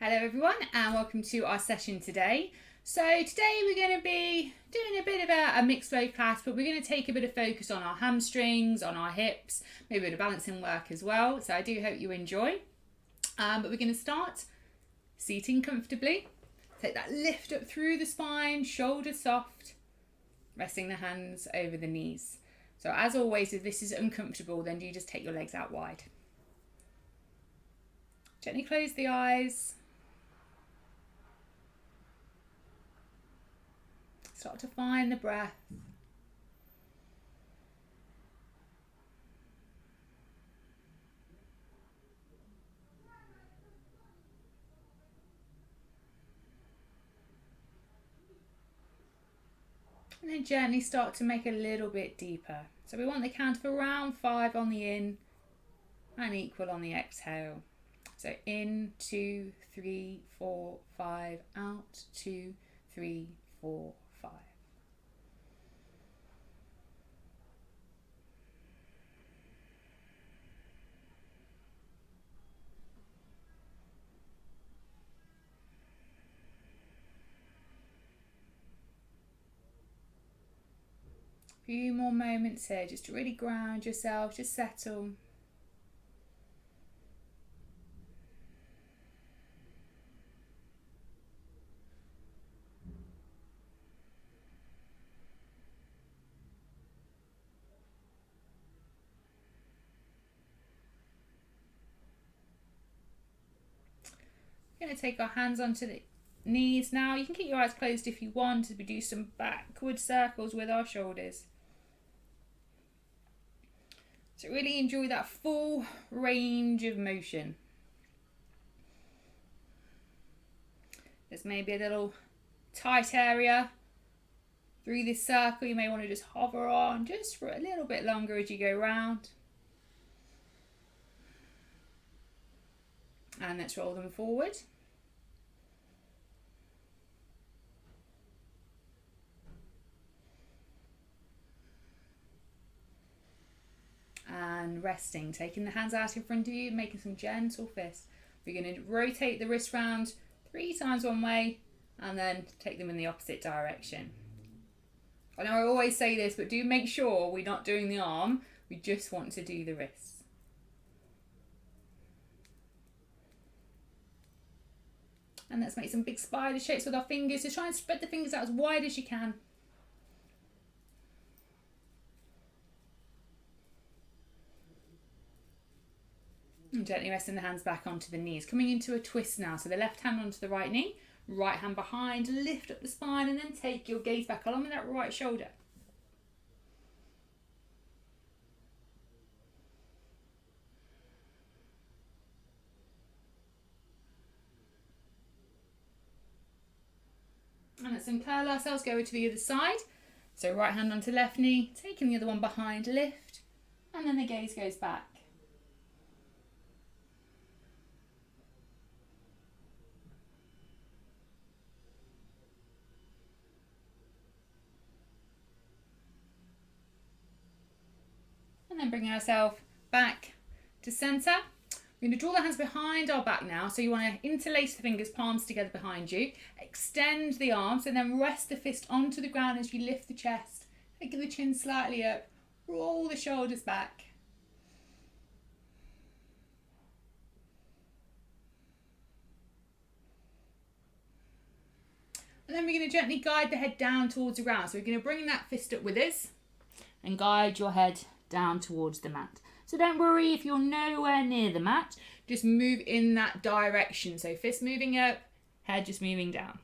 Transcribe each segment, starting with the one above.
Hello everyone and welcome to our session today. So today we're going to be doing a bit of a mixed flow class, but we're going to take a bit of focus on our hamstrings, on our hips, maybe a bit of balancing work as well. So I do hope you enjoy. But we're going to start seating comfortably. Take that lift up through the spine, shoulders soft, resting the hands over the knees. So as always, if this is uncomfortable, then you just take your legs out wide. Gently close the eyes. Start to find the breath. And then gently start to make a little bit deeper. So we want the count of around 5 on the in and equal on the exhale. So in, 2, 3, 4, 5, out, 2, 3, 4, 5. Few more moments here just to really ground yourself, just settle. We're going to take our hands onto the knees now. You can keep your eyes closed if you want as we do some backward circles with our shoulders. So really enjoy that full range of motion. There's maybe a little tight area through this circle you may want to just hover on just for a little bit longer as you go round. And let's roll them forward. And resting, taking the hands out in front of you, making some gentle fists. We're going to rotate the wrist round 3 times one way and then take them in the opposite direction. I know I always say this, but do make sure we're not doing the arm, we just want to do the wrists. And let's make some big spider shapes with our fingers. So try and spread the fingers out as wide as you can. And gently resting the hands back onto the knees. Coming into a twist now. So the left hand onto the right knee, right hand behind, lift up the spine and then take your gaze back along with that right shoulder. And let's uncurl ourselves, go over to the other side. So right hand onto left knee, taking the other one behind, lift, and then the gaze goes back. And then bring ourselves back to centre. We're going to draw the hands behind our back now. So you want to interlace the fingers, palms together behind you. Extend the arms and then rest the fist onto the ground as you lift the chest. Take the chin slightly up. Roll the shoulders back. And then we're going to gently guide the head down towards the ground. So we're going to bring that fist up with us and guide your head down towards the mat. So don't worry if you're nowhere near the mat, just move in that direction. So fist moving up, head just moving down.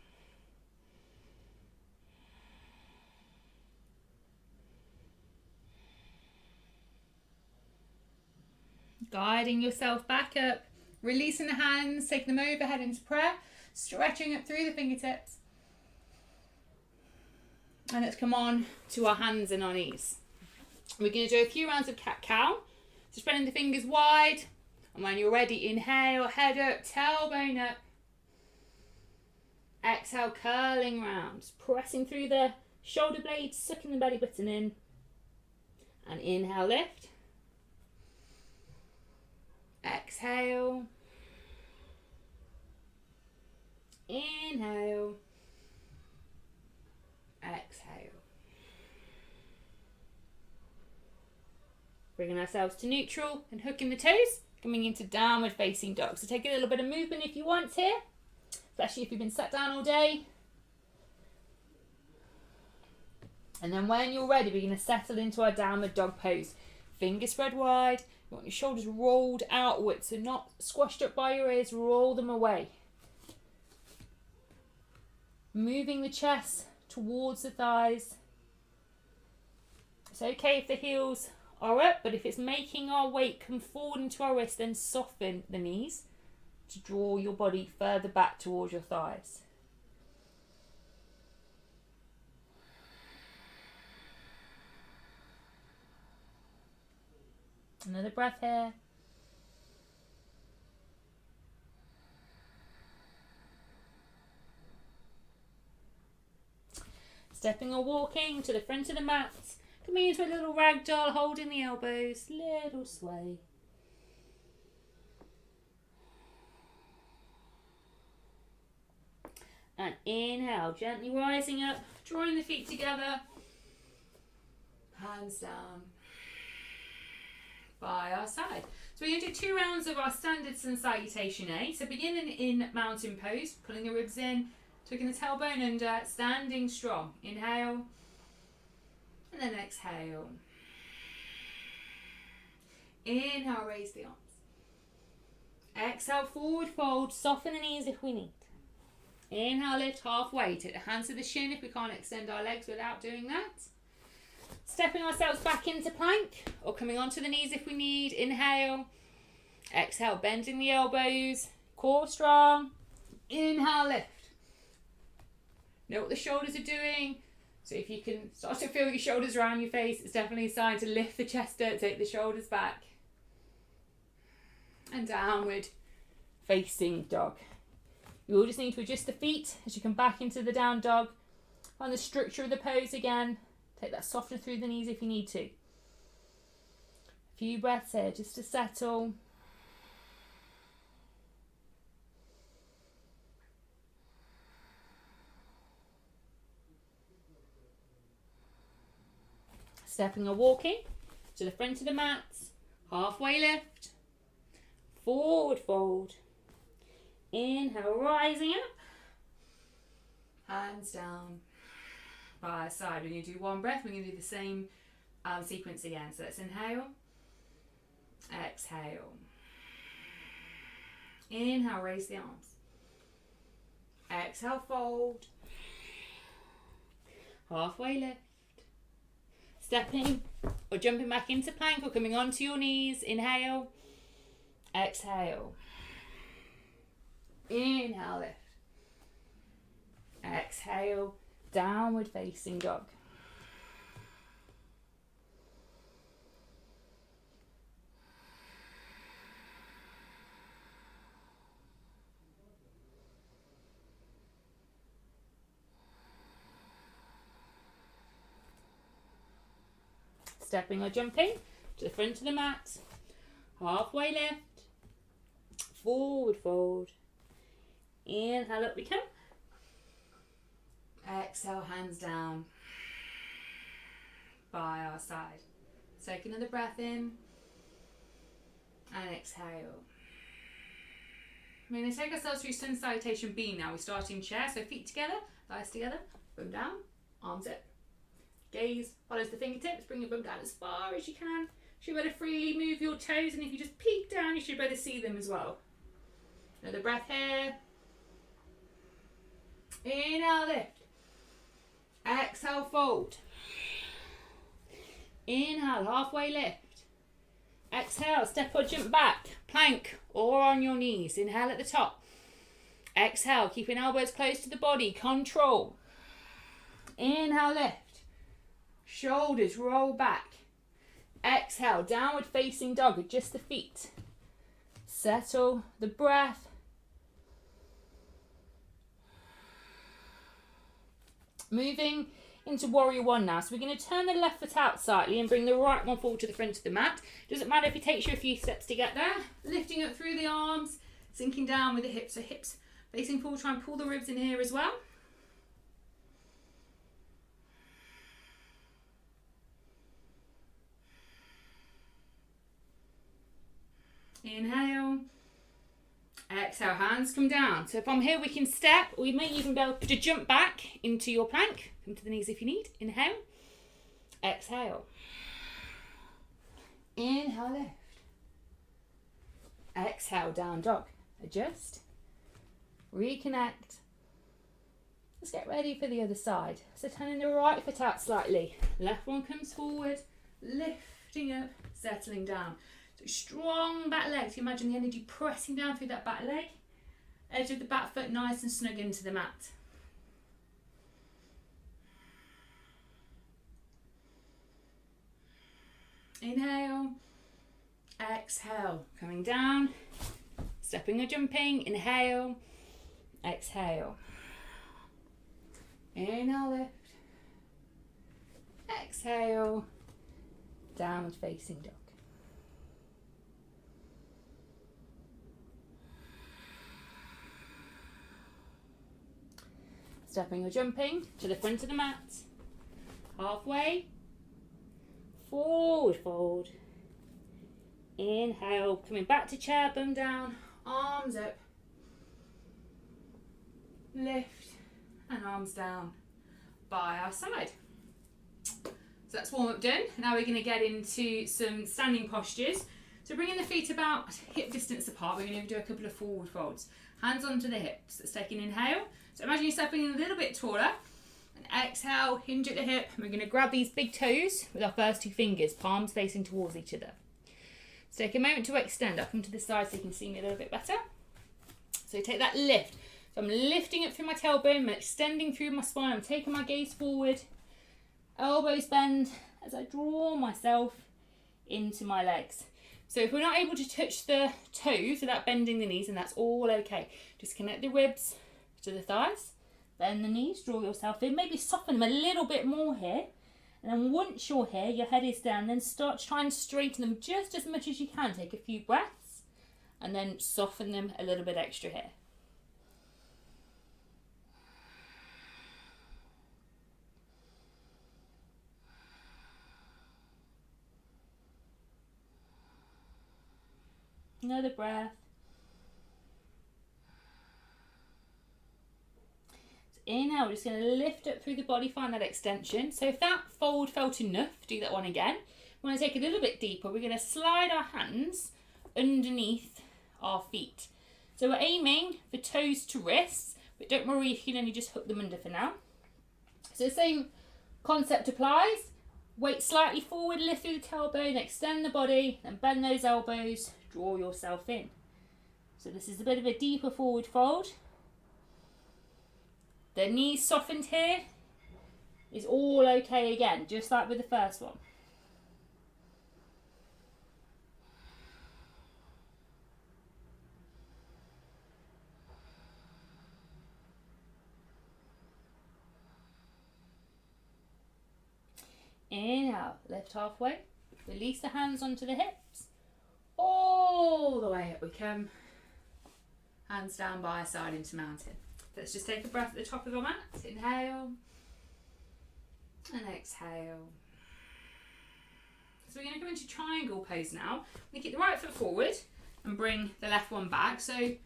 Guiding yourself back up, releasing the hands, taking them overhead into prayer, stretching up through the fingertips. And let's come on to our hands and our knees. We're going to do a few rounds of cat-cow. So spreading the fingers wide. And when you're ready, inhale, head up, tailbone up. Exhale, curling round. Pressing through the shoulder blades, sucking the belly button in. And inhale, lift. Exhale. Inhale. Exhale. Bringing ourselves to neutral and hooking the toes, coming into downward facing dog. So take a little bit of movement if you want here, especially if you've been sat down all day. And then when you're ready, we're going to settle into our downward dog pose. Fingers spread wide. You want your shoulders rolled outwards, so not squashed up by your ears, roll them away. Moving the chest towards the thighs. It's okay if the heels are up, but if it's making our weight come forward into our wrists, then soften the knees to draw your body further back towards your thighs. Another breath here. Stepping or walking to the front of the mat. Coming into a little ragdoll, holding the elbows. Little sway. And inhale, gently rising up, drawing the feet together. Hands down. By our side. So we're going to do 2 rounds of our standard sun salutation A. So beginning in mountain pose, pulling the ribs in, tucking the tailbone under, standing strong. Inhale, and then exhale. Inhale, raise the arms. Exhale, forward fold, soften the knees if we need. Inhale, lift halfway, take the hands to the shin if we can't extend our legs without doing that. Stepping ourselves back into plank or coming onto the knees if we need. Inhale. Exhale, bending the elbows. Core strong. Inhale, lift. Know what the shoulders are doing. So if you can start to feel your shoulders around your face, it's definitely a sign to lift the chest up, take the shoulders back. And downward facing dog. You will just need to adjust the feet as you come back into the down dog. On the structure of the pose again. Take that softer through the knees if you need to. A few breaths here just to settle. Stepping or walking to the front of the mat. Halfway lift. Forward fold. Inhale, rising up. Hands down. By our side. We're going to do 1 breath. We're going to do the same sequence again. So let's inhale. Exhale. Inhale, raise the arms. Exhale, fold. Halfway lift. Stepping or jumping back into plank or coming onto your knees. Inhale. Exhale. Inhale, lift. Exhale. Downward facing dog. Stepping or jumping to the front of the mat. Halfway lift. Forward fold. Inhale, up we come. Exhale, hands down by our side. Take another breath in and exhale. We're going to take ourselves through sun salutation B now. We start in chair, so feet together, thighs together, bum down, arms up. Gaze follows the fingertips, bring your bum down as far as you can. You should be able to freely move your toes, and if you just peek down, you should be able to see them as well. Another breath here. Inhale, lift. Exhale, fold. Inhale, halfway lift. Exhale, step or jump back, plank or on your knees. Inhale at the top. Exhale, keeping elbows close to the body, control. Inhale, lift. Shoulders roll back. Exhale, downward facing dog, adjust the feet. Settle the breath. Moving into warrior 1 now. So we're going to turn the left foot out slightly and bring the right one forward to the front of the mat. Doesn't matter if it takes you a few steps to get there. Lifting up through the arms, sinking down with the hips. So hips Facing forward, try and pull the ribs in here as well. Inhale. Exhale, hands come down. So from here we can step, or you may even be able to jump back into your plank. Come to the knees if you need. Inhale. Exhale. Inhale, lift. Exhale, down dog. Adjust. Reconnect. Let's get ready for the other side. So turning the right foot out slightly. Left one comes forward, lifting up, settling down. So strong back legs. You imagine the energy pressing down through that back leg. Edge of the back foot nice and snug into the mat. Inhale. Exhale. Coming down. Stepping or jumping. Inhale. Exhale. Inhale, lift. Exhale. Downward facing dog. Stepping or jumping to the front of the mat. Halfway. Forward fold. Inhale, coming back to chair, bum down, arms up. Lift and arms down by our side. So that's warm up done. Now we're going to get into some standing postures. So bringing the feet about hip distance apart, we're going to do a couple of forward folds. Hands onto the hips. Let's take an inhale. So imagine you're stepping in a little bit taller. And exhale, hinge at the hip. And we're going to grab these big toes with our first two fingers, palms facing towards each other. So take a moment to extend. I'll come to the side so you can see me a little bit better. So take that lift. So I'm lifting up through my tailbone, I'm extending through my spine, I'm taking my gaze forward. Elbows bend as I draw myself into my legs. So if we're not able to touch the toes without bending the knees, then that's all okay. Just connect the ribs to the thighs, bend the knees, draw yourself in, maybe soften them a little bit more here. And then once you're here, your head is down, then start to try and straighten them just as much as you can. Take a few breaths and then soften them a little bit extra here. Another breath. So inhale, we're just going to lift up through the body, find that extension. So if that fold felt enough, do that one again. We want to take a little bit deeper. We're going to slide our hands underneath our feet. So we're aiming for toes to wrists, but don't worry if you can only just hook them under for now. So the same concept applies. Weight slightly forward, lift through the tailbone, extend the body, then bend those elbows, draw yourself in. So this is a bit of a deeper forward fold. The knees softened here is all okay again, just like with the first one. Inhale, lift halfway, release the hands onto the hips, all the way up we come, hands down by our side into mountain. Let's just take a breath at the top of our mat, inhale, and exhale. So we're going to go into triangle pose now. We keep the right foot forward and bring the left one back, so a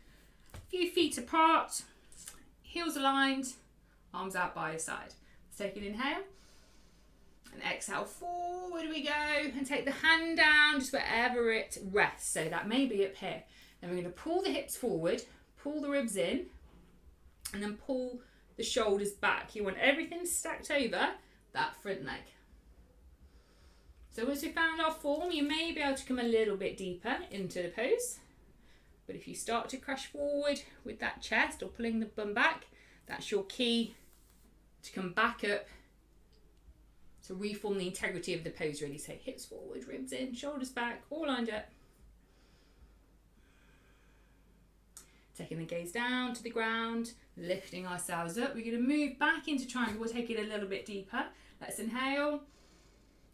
few feet apart, heels aligned, arms out by your side. Let's take an inhale. And exhale, forward we go, and take the hand down just wherever it rests. So that may be up here. Then we're going to pull the hips forward, pull the ribs in, and then pull the shoulders back. You want everything stacked over that front leg. So once we've found our form, you may be able to come a little bit deeper into the pose. But if you start to crash forward with that chest or pulling the bum back, that's your key to come back up, to reform the integrity of the pose really. So hips forward, ribs in, shoulders back, all lined up. Taking the gaze down to the ground, lifting ourselves up. We're going to move back into triangle. We'll take it a little bit deeper. Let's inhale.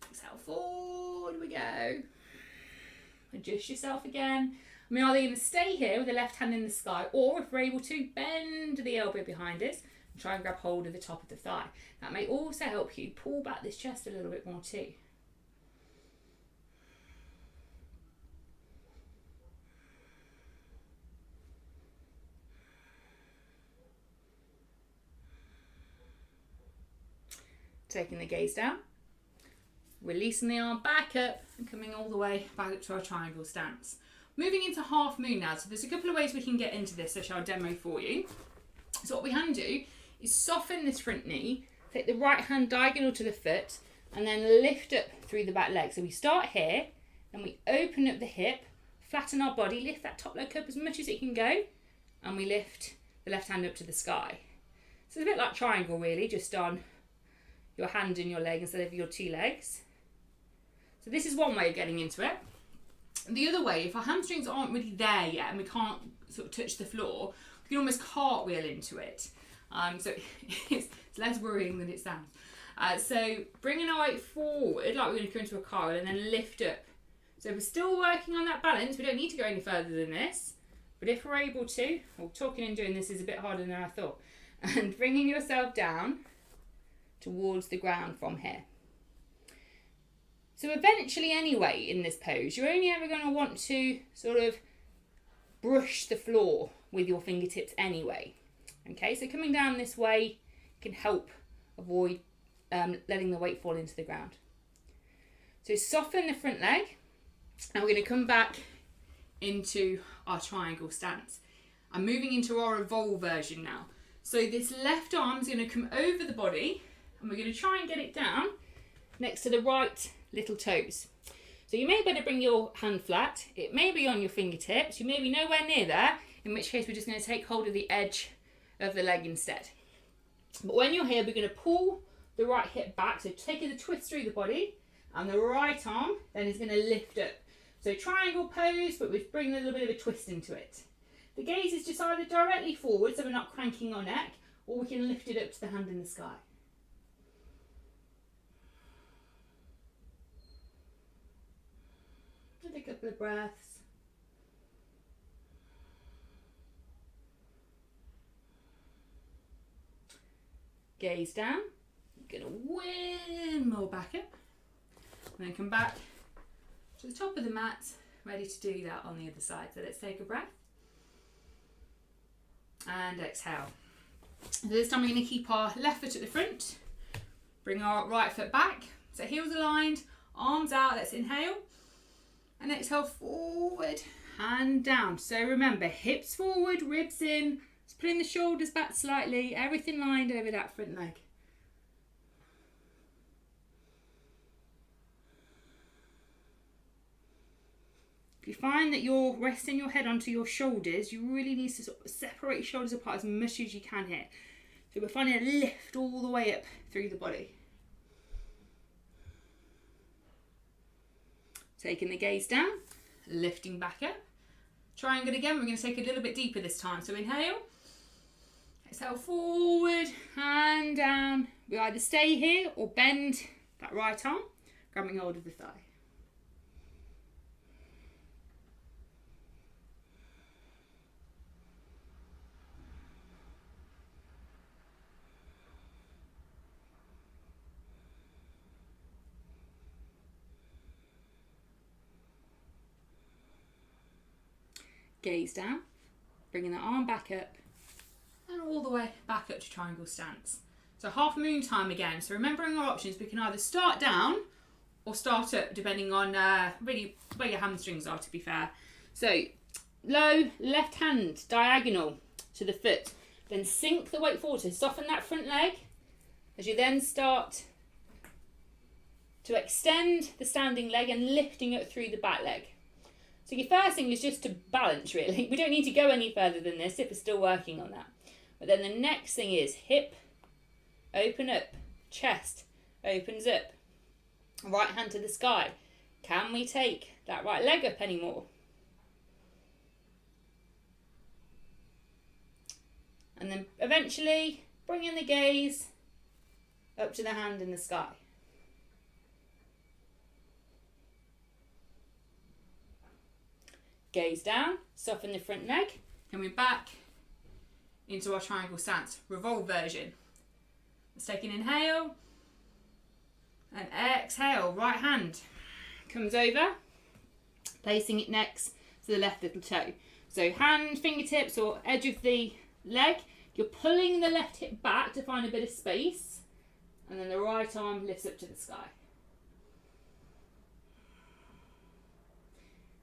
Exhale, forward we go. Adjust yourself again. And we're either going to stay here with the left hand in the sky, or if we're able to, bend the elbow behind us and try and grab hold of the top of the thigh. That may also help you pull back this chest a little bit more too. Taking the gaze down, releasing the arm back up and coming all the way back up to our triangle stance. Moving into half moon now, so there's a couple of ways we can get into this, which I'll demo for you. So what we can do is soften this front knee, take the right hand diagonal to the foot, and then lift up through the back leg. So we start here, and we open up the hip, flatten our body, lift that top leg up as much as it can go, and we lift the left hand up to the sky. So it's a bit like triangle really, just on your hand and your leg instead of your two legs. So this is one way of getting into it. The other way, if our hamstrings aren't really there yet and we can't sort of touch the floor, we can almost cartwheel into it. So it's less worrying than it sounds. So bringing our weight forward, like we're going to come into a cartwheel, and then lift up. So we're still working on that balance. We don't need to go any further than this. But if we're able to, well, talking and doing this is a bit harder than I thought. And bringing yourself down towards the ground from here. So eventually anyway, in this pose, you're only ever going to want to sort of brush the floor with your fingertips anyway. Okay, so coming down this way can help avoid letting the weight fall into the ground. So soften the front leg, and we're going to come back into our triangle stance. I'm moving into our evolve version now. So this left arm is going to come over the body, and we're going to try and get it down next to the right little toes. So you may better bring your hand flat. It may be on your fingertips. You may be nowhere near there, in which case we're just going to take hold of the edge of the leg instead. But when you're here, we're going to pull the right hip back. So taking the twist through the body, and the right arm then is going to lift up. So triangle pose, but we're bringing a little bit of a twist into it. The gaze is just either directly forward, so we're not cranking our neck, or we can lift it up to the hand in the sky. And a couple of breaths. Gaze down. You're going to windmill back up. And then come back to the top of the mat, ready to do that on the other side. So let's take a breath. And exhale. So this time we're going to keep our left foot at the front. Bring our right foot back. So heels aligned, arms out. Let's inhale. And exhale, forward and down. So remember, hips forward, ribs in. Just pulling the shoulders back slightly. Everything lined over that front leg. If you find that you're resting your head onto your shoulders, you really need to sort of separate your shoulders apart as much as you can here. So we're finding a lift all the way up through the body. Taking the gaze down, lifting back up. Triangle again, we're going to take a little bit deeper this time. So inhale, exhale, forward and down. We either stay here or bend that right arm, grabbing hold of the thigh. Gaze down, bringing the arm back up and all the way back up to triangle stance. So half moon time again. So remembering our options, we can either start down or start up depending on really where your hamstrings are, to be fair. So low left hand diagonal to the foot, then sink the weight forward to soften that front leg as you then start to extend the standing leg and lifting it through the back leg. So your first thing is just to balance really. We don't need to go any further than this if we're still working on that. But then the next thing is hip, open up, chest, opens up. Right hand to the sky. Can we take that right leg up anymore? And then eventually bringing the gaze up to the hand in the sky. Gaze down, soften the front leg, coming back into our triangle stance, revolve version. Let's take an inhale and exhale. Right hand comes over, placing it next to the left little toe. So hand, fingertips or edge of the leg, you're pulling the left hip back to find a bit of space, and then the right arm lifts up to the sky.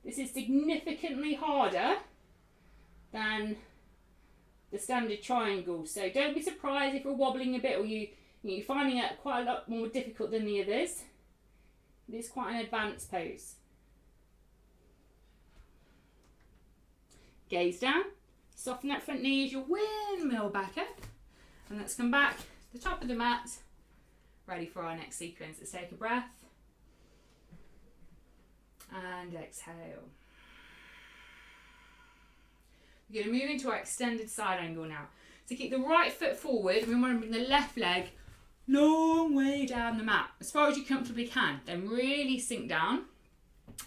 This is significantly harder than the standard triangle, so don't be surprised if you're wobbling a bit or you're finding it quite a lot more difficult than the others. It is quite an advanced pose. Gaze down, soften that front knee as you windmill back up, and let's come back to the top of the mat, ready for our next sequence. Let's take a breath and exhale. We're going to move into our extended side angle now. So keep the right foot forward, and we want to bring the left leg long way down the mat, as far as you comfortably can. Then really sink down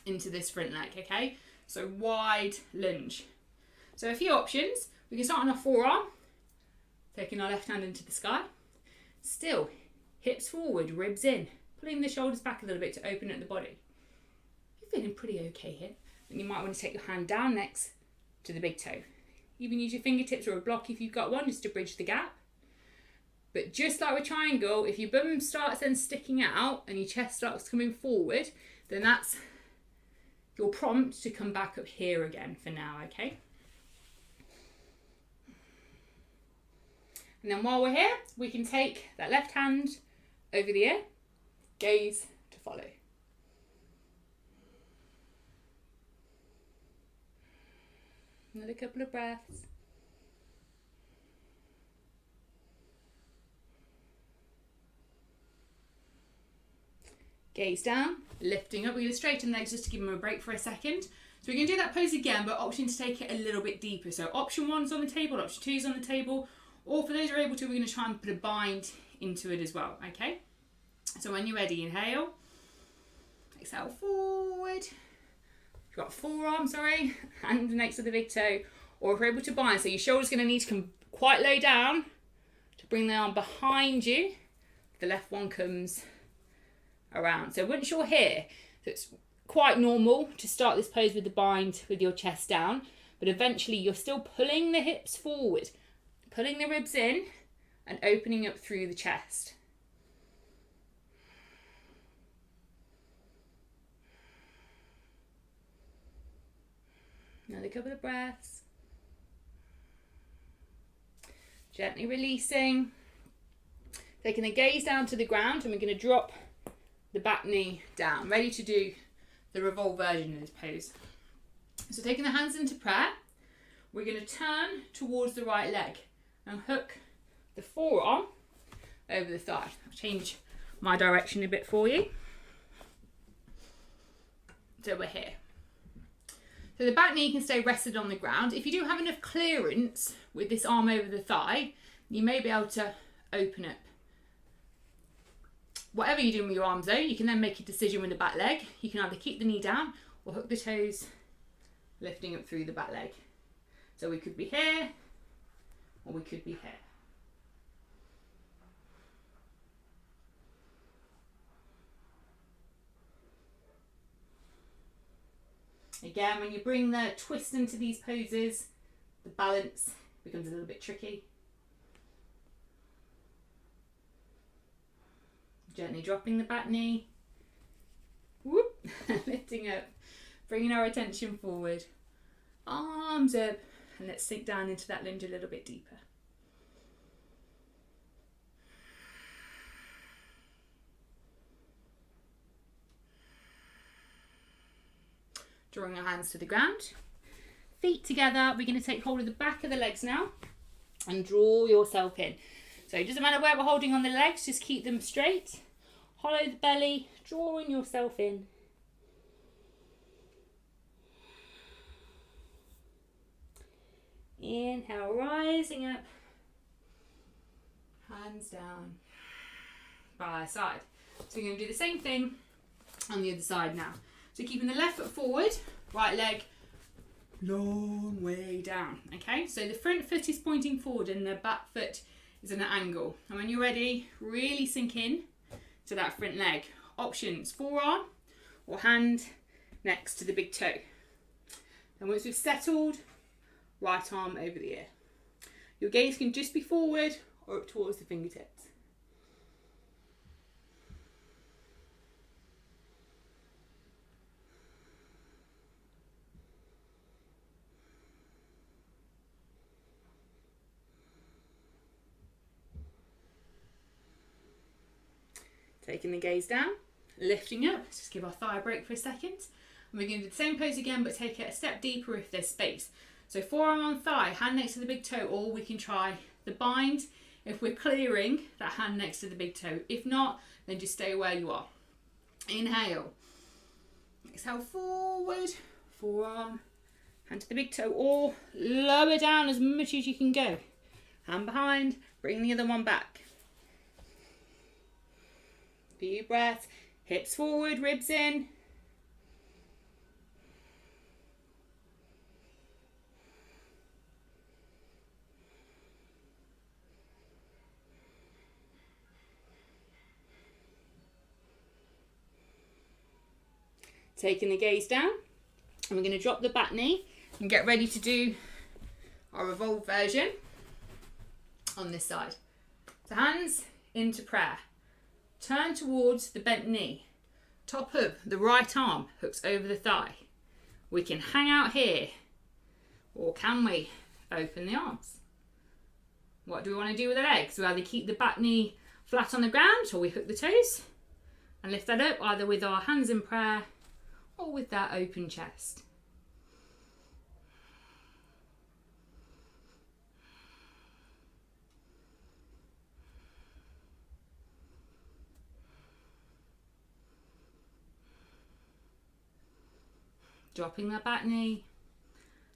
into this front leg, okay? So wide lunge. So a few options. We can start on our forearm, taking our left hand into the sky. Still, hips forward, ribs in, pulling the shoulders back a little bit to open up the body. You're feeling pretty okay here. Then you might want to take your hand down next to the big toe. Even use your fingertips or a block if you've got one, just to bridge the gap. But just like with triangle, if your bum starts then sticking out and your chest starts coming forward, then that's your prompt to come back up here again for now, okay? And then while we're here, we can take that left hand over the ear, gaze to follow. Another couple of breaths. Gaze down, lifting up. We're going to straighten the legs just to give them a break for a second. So we're going to do that pose again, but option to take it a little bit deeper. So option 1's on the table, option 2's on the table, or for those who are able to, we're going to try and put a bind into it as well, okay? So when you're ready, inhale, exhale forward. You've got forearm, hand next to the big toe, or if we're able to bind, so your shoulder's going to need to come quite low down to bring the arm behind you. The left one comes around. So once you're here, so it's quite normal to start this pose with the bind with your chest down, but eventually you're still pulling the hips forward, pulling the ribs in and opening up through the chest. Another couple of breaths. Gently releasing. Taking the gaze down to the ground, and we're going to drop the back knee down, ready to do the revolve version of this pose. So taking the hands into prayer, we're going to turn towards the right leg and hook the forearm over the thigh. I'll change my direction a bit for you. So we're here. So the back knee can stay rested on the ground. If you do have enough clearance with this arm over the thigh, you may be able to open up. Whatever you're doing with your arms though, you can then make a decision with the back leg. You can either keep the knee down or hook the toes, lifting up through the back leg. So we could be here, or we could be here. Again, when you bring the twist into these poses, the balance becomes a little bit tricky. Gently dropping the back knee. Whoop, lifting up, bringing our attention forward. Arms up, and let's sink down into that lunge a little bit deeper. Drawing our hands to the ground, feet together. We're going to take hold of the back of the legs now and draw yourself in. So it doesn't matter where we're holding on the legs, just keep them straight. Hollow the belly, drawing yourself in. Inhale, rising up. Hands down by side. So we're going to do the same thing on the other side now. So keeping the left foot forward, right leg long way down. Okay, so the front foot is pointing forward and the back foot is at an angle. And when you're ready, really sink in to that front leg. Options: forearm or hand next to the big toe. And once we've settled, right arm over the ear. Your gaze can just be forward or up towards the fingertips. Taking the gaze down, lifting up. Let's just give our thigh a break for a second. And we're going to do the same pose again, but take it a step deeper if there's space. So forearm on thigh, hand next to the big toe, or we can try the bind if we're clearing that hand next to the big toe. If not, then just stay where you are. Inhale. Exhale forward, forearm, hand to the big toe, or lower down as much as you can go. Hand behind, bring the other one back. Few breaths, hips forward, ribs in. Taking the gaze down, and we're going to drop the back knee and get ready to do our revolve version on this side. So hands into prayer. Turn towards the bent knee. Top of the right arm hooks over the thigh. We can hang out here, or can we open the arms? What do we want to do with the legs? We either keep the back knee flat on the ground, or we hook the toes and lift that up either with our hands in prayer or with that open chest. Dropping that back knee,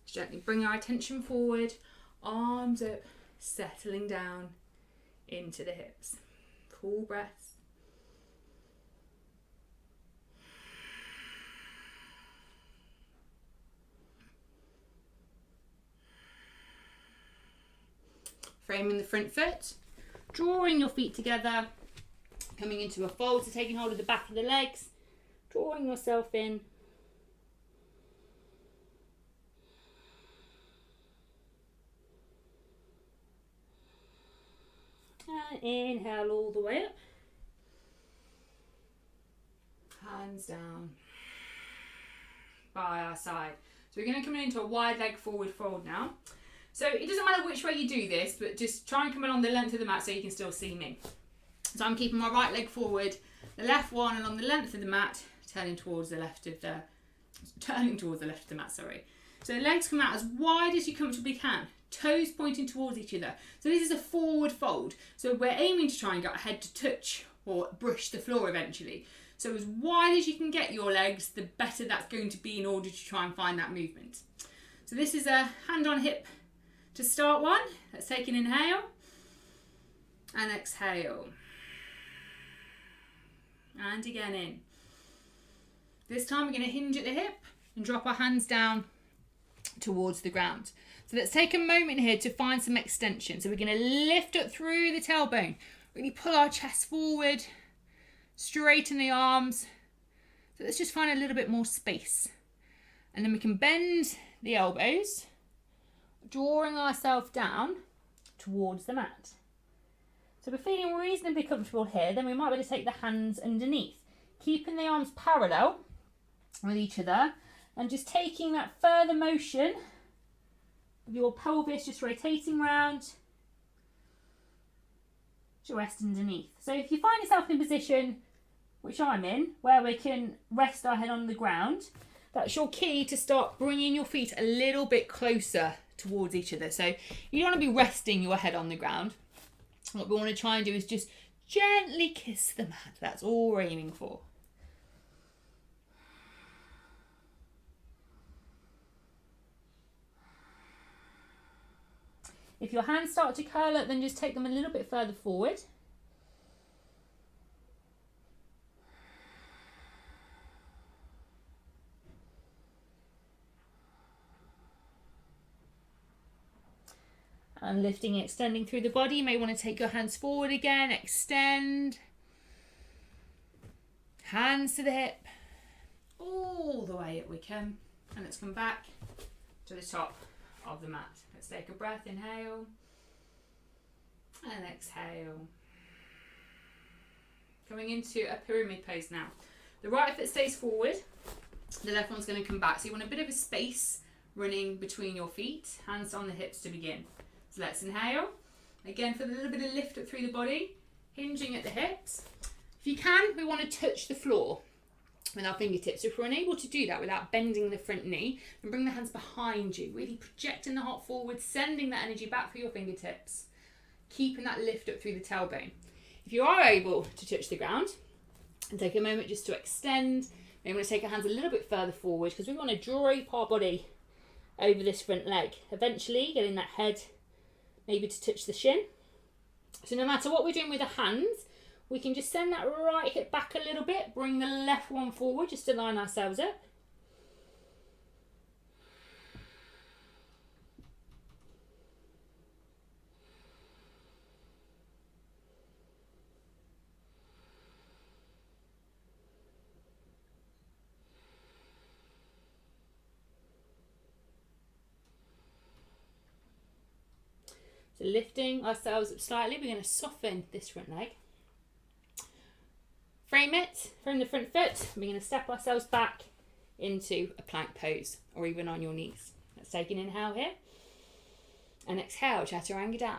gently bring our attention forward, arms up, settling down into the hips. Full breaths. Framing the front foot, drawing your feet together, coming into a fold, so taking hold of the back of the legs, drawing yourself in. And inhale all the way up. Hands down by our side. So we're going to come into a wide leg forward fold now. So it doesn't matter which way you do this, but just try and come along the length of the mat so you can still see me. So I'm keeping my right leg forward, the left one along the length of the mat, turning towards the left of the mat, sorry. So the legs come out as wide as you comfortably can. Toes pointing towards each other. So this is a forward fold. So we're aiming to try and get our head to touch or brush the floor eventually. So as wide as you can get your legs, the better that's going to be in order to try and find that movement. So this is a hand on hip to start one. Let's take an inhale and exhale. And again in. This time we're going to hinge at the hip and drop our hands down towards the ground. So let's take a moment here to find some extension. So we're going to lift up through the tailbone, really pull our chest forward, straighten the arms. So let's just find a little bit more space. And then we can bend the elbows, drawing ourselves down towards the mat. So we're feeling reasonably comfortable here, then we might be able to take the hands underneath, keeping the arms parallel with each other and just taking that further motion of your pelvis just rotating round to rest underneath. So if you find yourself in a position, which I'm in, where we can rest our head on the ground, that's your key to start bringing your feet a little bit closer towards each other. So you don't want to be resting your head on the ground. What we want to try and do is just gently kiss the mat. That's all we're aiming for. If your hands start to curl up, then just take them a little bit further forward. And lifting, extending through the body. You may want to take your hands forward again, extend. Hands to the hip. All the way up we can. And let's come back to the top of the mat. Let's take a breath, inhale. And exhale. Coming into a pyramid pose now. The right foot stays forward. The left one's going to come back. So you want a bit of a space running between your feet. Hands on the hips to begin. So let's inhale. Again, for a little bit of lift up through the body. Hinging at the hips. If you can, we want to touch the floor with our fingertips. So if we're unable to do that without bending the front knee, then bring the hands behind you. Really projecting the heart forward, sending that energy back through your fingertips. Keeping that lift up through the tailbone. If you are able to touch the ground, and take a moment just to extend. Maybe want to take our hands a little bit further forward because we want to drape our body over this front leg. Eventually getting that head maybe to touch the shin. So no matter what we're doing with the hands, we can just send that right hip back a little bit. Bring the left one forward just to line ourselves up. So lifting ourselves up slightly, we're going to soften this front leg. Frame it from the front foot. We're going to step ourselves back into a plank pose or even on your knees. Let's take an inhale here. And exhale, chaturanga down.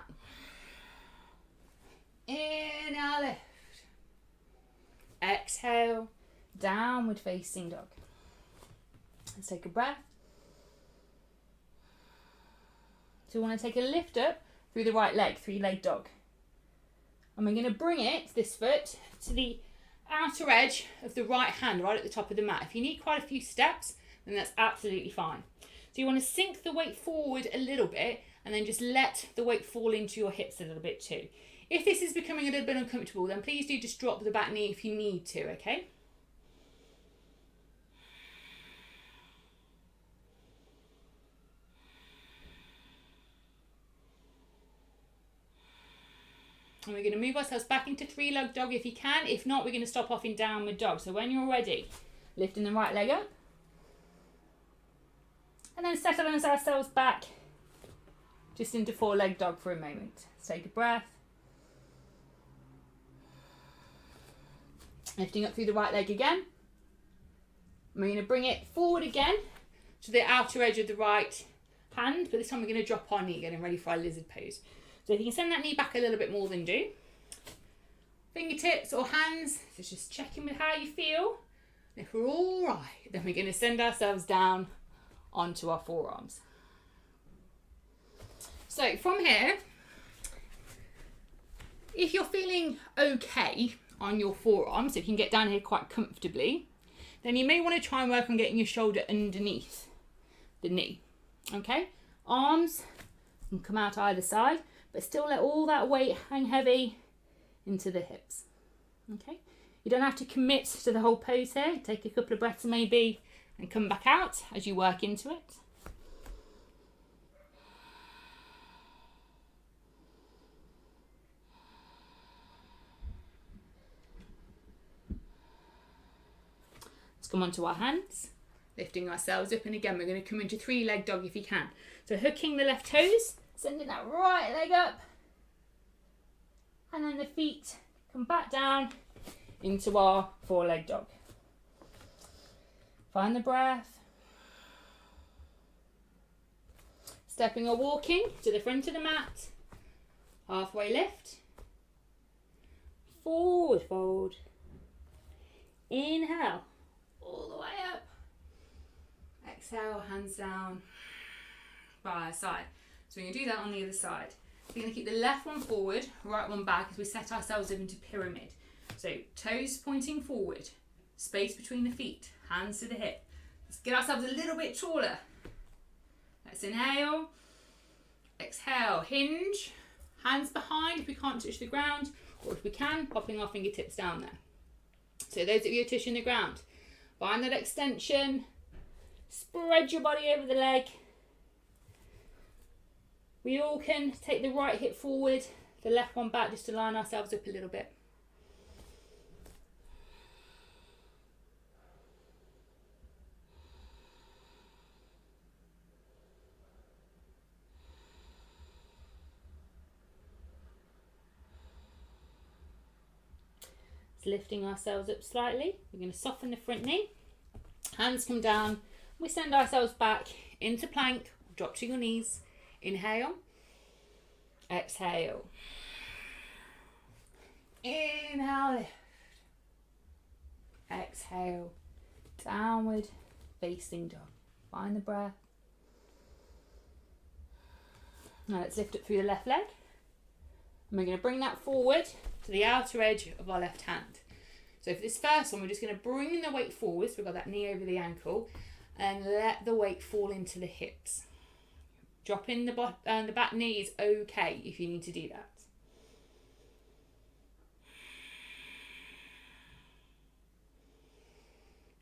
Inhale, lift. Exhale, downward facing dog. Let's take a breath. So we want to take a lift up through the right leg, three-leg dog. And we're going to bring it, this foot, to the outer edge of the right hand, right at the top of the mat. If you need quite a few steps, then that's absolutely fine. So you want to sink the weight forward a little bit and then just let the weight fall into your hips a little bit too. If this is becoming a little bit uncomfortable, then please do just drop the back knee if you need to, okay? And we're going to move ourselves back into three-leg dog if you can. If not, we're going to stop off in downward dog. So when you're ready, lifting the right leg up. And then settling ourselves back just into four-leg dog for a moment. Let's take a breath. Lifting up through the right leg again. And we're going to bring it forward again to the outer edge of the right hand. But this time we're going to drop our knee, getting ready for our lizard pose. So if you can send that knee back a little bit more than do. Fingertips or hands, so just checking with how you feel. And if we're all right, then we're going to send ourselves down onto our forearms. So from here, if you're feeling okay on your forearms, so if you can get down here quite comfortably, then you may want to try and work on getting your shoulder underneath the knee. Okay, arms can come out either side, but still let all that weight hang heavy into the hips. Okay, you don't have to commit to the whole pose here. Take a couple of breaths maybe and come back out as you work into it. Let's come onto our hands, lifting ourselves up, and again we're going to come into three-leg dog if you can. So hooking the left toes, sending that right leg up, and then the feet come back down into our four-leg dog. Find the breath. Stepping or walking to the front of the mat. Halfway lift. Forward fold. Inhale. All the way up. Exhale, hands down by our side. So we're going to do that on the other side. We're going to keep the left one forward, right one back as we set ourselves up into pyramid. So toes pointing forward, space between the feet, hands to the hip. Let's get ourselves a little bit taller. Let's inhale, exhale, hinge, hands behind if we can't touch the ground, or if we can, popping our fingertips down there. So those of you who are touching the ground, find that extension, spread your body over the leg. We all can take the right hip forward, the left one back, just to line ourselves up a little bit. Lifting ourselves up slightly. We're going to soften the front knee. Hands come down. We send ourselves back into plank. Drop to your knees. Inhale. Exhale. Inhale, lift. Exhale. Downward facing dog. Find the breath. Now let's lift up through the left leg. And we're going to bring that forward to the outer edge of our left hand. So for this first one, we're just going to bring the weight forward. So we've got that knee over the ankle and let the weight fall into the hips. Dropping the back knee is okay if you need to do that.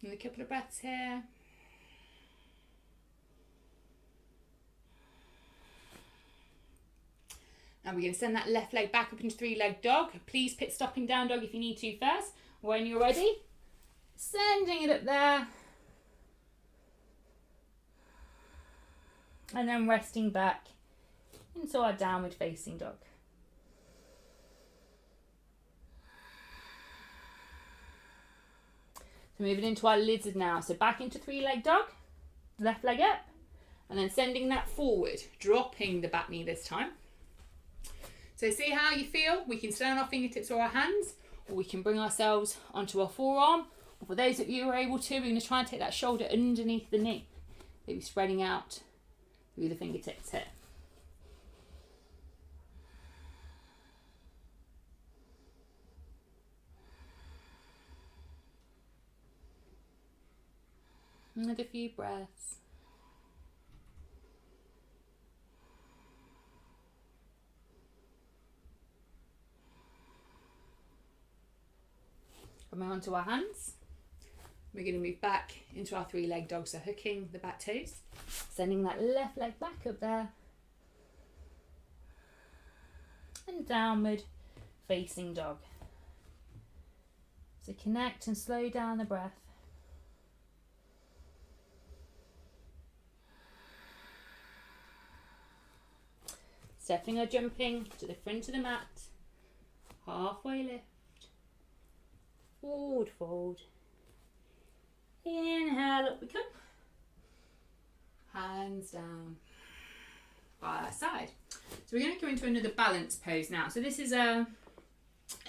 And a couple of breaths here. And we're going to send that left leg back up into three-leg dog. Please pit stopping down dog if you need to first. When you're ready, sending it up there. And then resting back into our downward facing dog. So moving into our lizard now. So back into three-leg dog, left leg up, and then sending that forward, dropping the back knee this time. So see how you feel? We can stand on our fingertips or our hands, or we can bring ourselves onto our forearm. Or for those of you who are able to, we're going to try and take that shoulder underneath the knee. Maybe spreading out through the fingertips here. Another few breaths. Coming onto our hands, we're going to move back into our three-leg dog, so hooking the back toes, sending that left leg back up there, and downward facing dog. So connect and slow down the breath. Stepping or jumping to the front of the mat, halfway lift. Forward fold. Inhale, up we come. Hands down by our side. So we're going to go into another balance pose now. So this is a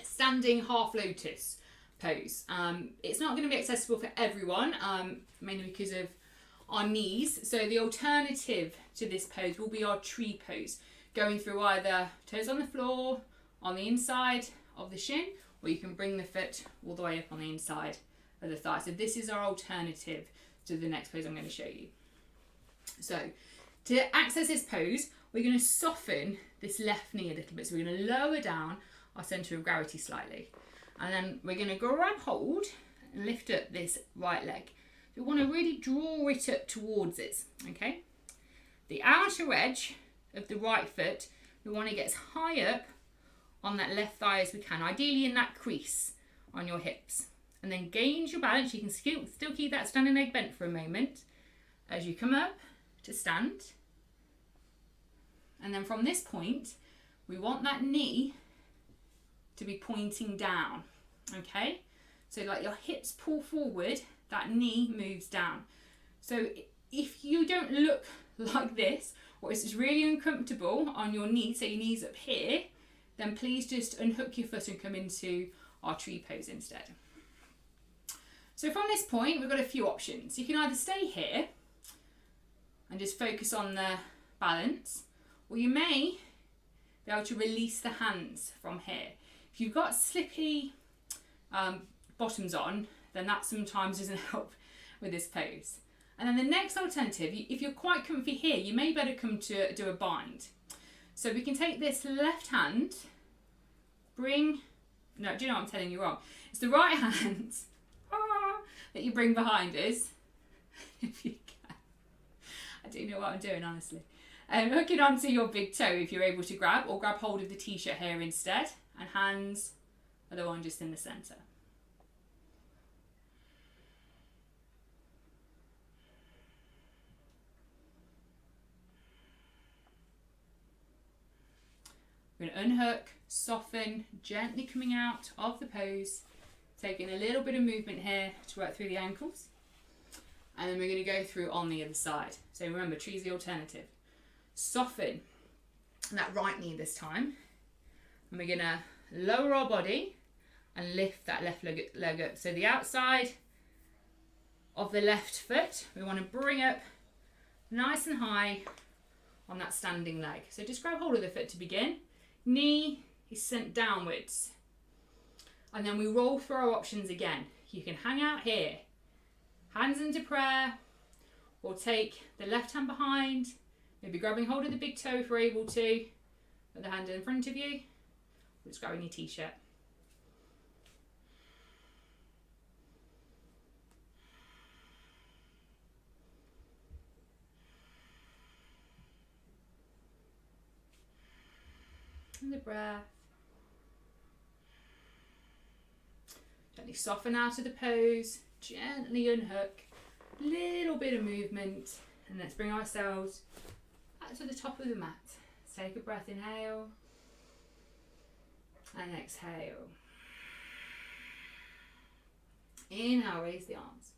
standing half lotus pose. It's not going to be accessible for everyone, mainly because of our knees. So the alternative to this pose will be our tree pose, going through either toes on the floor, on the inside of the shin, or you can bring the foot all the way up on the inside of the thigh. So this is our alternative to the next pose I'm going to show you. So to access this pose, we're going to soften this left knee a little bit. So we're going to lower down our centre of gravity slightly. And then we're going to grab hold and lift up this right leg. We want to really draw it up towards it, okay? The outer edge of the right foot, we want to get as high up on that left thigh as we can, ideally in that crease on your hips. And then gain your balance. You can still keep that standing leg bent for a moment as you come up to stand. And then from this point, we want that knee to be pointing down, okay? So like your hips pull forward, that knee moves down. So if you don't look like this, or it's just really uncomfortable on your knees, so your knees up here, then please just unhook your foot and come into our tree pose instead. So from this point, we've got a few options. You can either stay here and just focus on the balance, or you may be able to release the hands from here. If you've got slippy bottoms on, then that sometimes doesn't help with this pose. And then the next alternative, if you're quite comfy here, you may better come to do a bind. So we can take this left hand, do you know what I'm telling you wrong? It's the right hand that you bring behind us, if you can. I do know what I'm doing, honestly. Hooking onto your big toe if you're able to grab, or grab hold of the t-shirt here instead, and hands are the one just in the centre. We're going to unhook, soften, gently coming out of the pose, taking a little bit of movement here to work through the ankles, and then we're going to go through on the other side. So remember, choose the alternative. Soften that right knee this time, and we're going to lower our body and lift that left leg up. So the outside of the left foot, we want to bring up nice and high on that standing leg. So just grab hold of the foot to begin. Knee is sent downwards, and then we roll through our options again. You can hang out here, hands into prayer, or take the left hand behind, maybe grabbing hold of the big toe if we're able to, put the hand in front of you, or just grabbing your t-shirt. And the breath. Gently soften out of the pose, gently unhook, little bit of movement, and let's bring ourselves back to the top of the mat. Let's take a breath, inhale, and exhale. Inhale, raise the arms.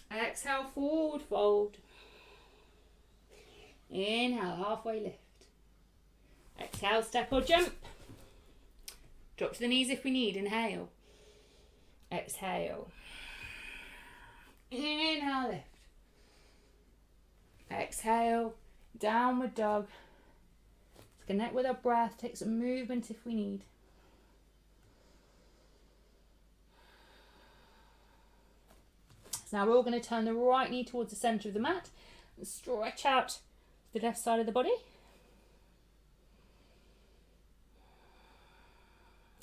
Exhale, forward fold. Inhale, halfway lift. Exhale, step or jump. Drop to the knees if we need. Inhale. Exhale. Inhale, lift. Exhale, downward dog. Let's connect with our breath. Take some movement if we need. So now we're all going to turn the right knee towards the centre of the mat and stretch out the left side of the body.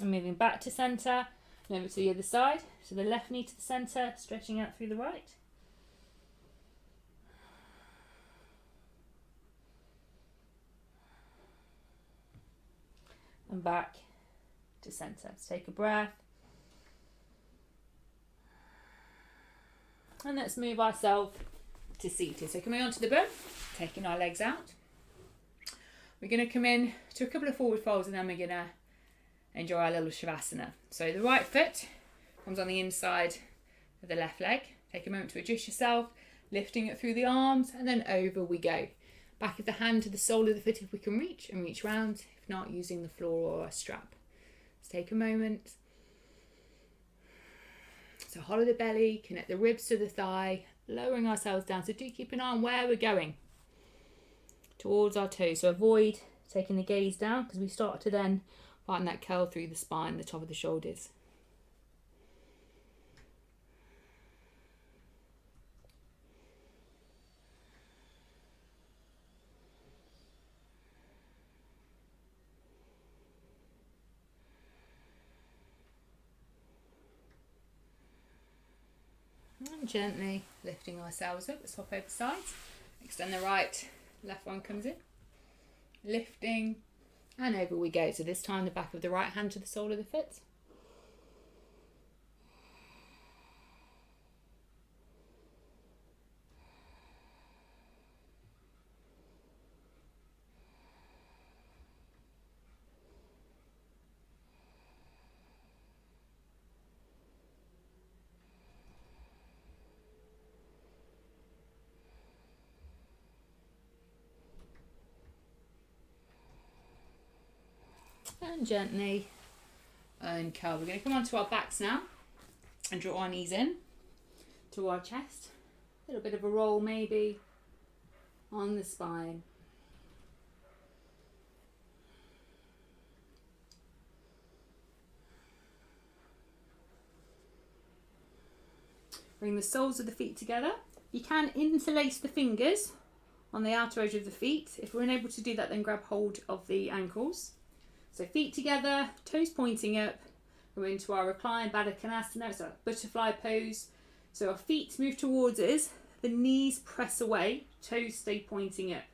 And moving back to centre and over to the other side. So the left knee to the centre, stretching out through the right. And back to centre. So take a breath. And let's move ourselves to seated. So coming onto the bum, taking our legs out. We're going to come in to a couple of forward folds, and then we're going to enjoy our little shavasana. So the right foot comes on the inside of the left leg. Take a moment to adjust yourself, lifting it through the arms, and then over we go. Back of the hand to the sole of the foot if we can reach, and reach round, if not using the floor or a strap. Let's take a moment. So hollow the belly, connect the ribs to the thigh, lowering ourselves down. So do keep an eye on where we're going, towards our toes. So avoid taking the gaze down, because we start to then find that curl through the spine, the top of the shoulders. And gently lifting ourselves up. Let's hop over sides. Extend the right, left one comes in. Lifting. And over we go. So this time the back of the right hand to the sole of the foot. And gently uncurl. We're going to come onto our backs now and draw our knees in to our chest. A little bit of a roll maybe on the spine. Bring the soles of the feet together. You can interlace the fingers on the outer edge of the feet. If we're unable to do that, then grab hold of the ankles. So feet together, toes pointing up. We're into our reclined Baddha Konasana, so butterfly pose. So our feet move towards us, the knees press away, toes stay pointing up.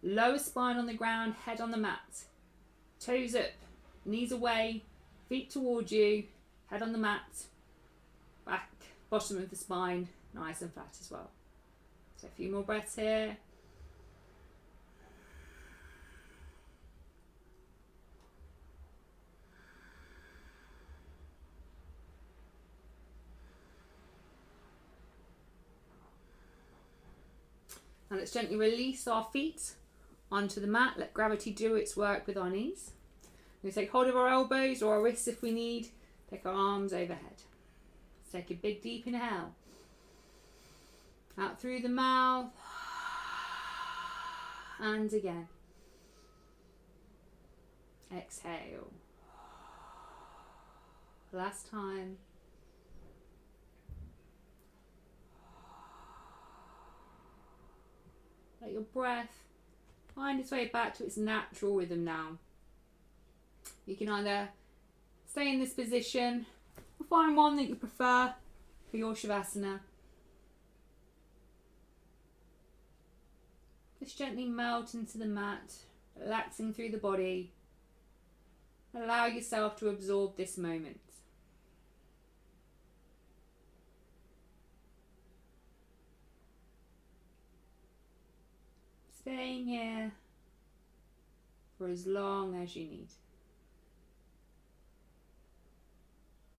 Lower spine on the ground, head on the mat. Toes up, knees away, feet towards you, head on the mat. Back, bottom of the spine, nice and flat as well. So a few more breaths here. And let's gently release our feet onto the mat. Let gravity do its work with our knees. We're going to take hold of our elbows or our wrists if we need. Take our arms overhead. Let's take a big deep inhale. Out through the mouth. And again. Exhale. Last time. Let your breath find its way back to its natural rhythm now. You can either stay in this position or find one that you prefer for your Shavasana. Just gently melt into the mat, relaxing through the body. Allow yourself to absorb this moment. Staying here for as long as you need.